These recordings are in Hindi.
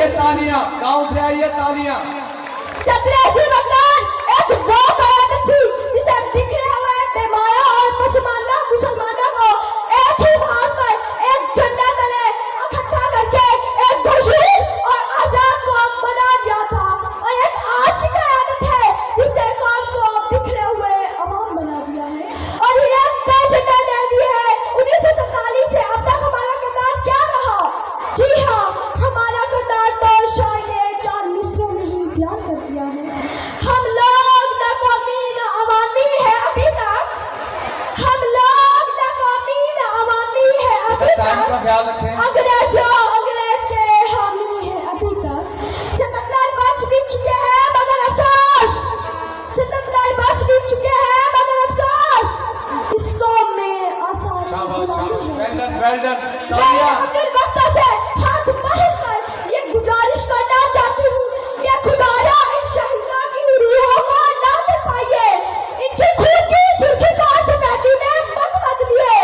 आइए तालियां, गांव से आइए तालियां। 17 मकान एक गौ कयादत थी जिसे बिखरे हुए बेमाया और पसमानदा मुसलमानों को एक ही भाव पर एक झंडा तले इकट्ठा करके एक वजूद और आजाद को बना दिया था। और एक आज की कयादत है जिसने कौम को बिखरे हुए अवाम बना दिया है और ये बेचैन दे दी है। 1947 से अब तक हमारा किरदार क्या रहा? जी हाँ, हमारा किरदार तो शायद 4 मिसरों में ही बयान कर दिया है। हम लोग न कौमी न अवामी है अभी तक, हम लोग न कौमी न अवामी है अभी टाइम का तक, ख्याल रखें। अंग्रेज के हामी है अभी तक। 77 वर्ष बीत चुके हैं मगर अफसोस, 77 वर्ष बीत चुके हैं मगर अफसोस इस कौम में आसार शाबाश शाबाश, वेल डन मैं तालियां। अपने वक्तों से हाथ बाहर कर ये गुजारिश करना चाहती हूँ कि खुदारा इन शहीदों की रूहों को ना तड़पाइए, इनके खून की सुर्खी को सोसाइटी में मत बदलिए,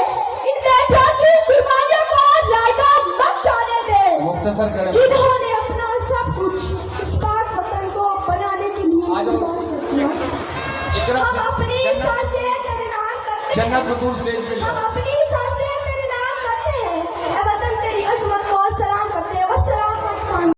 इन बेटियों की कुर्बानियों को रायगा मत जाने दे, मुख्तसर करें। जिन्होंने अपना सब कुछ इस पाक वतन को बनाने के लिए कुर्बान कर दिया। हम अपनी सांसें दरनार करते हैं, जन्नत बतूल स्टेज पे हम अपनी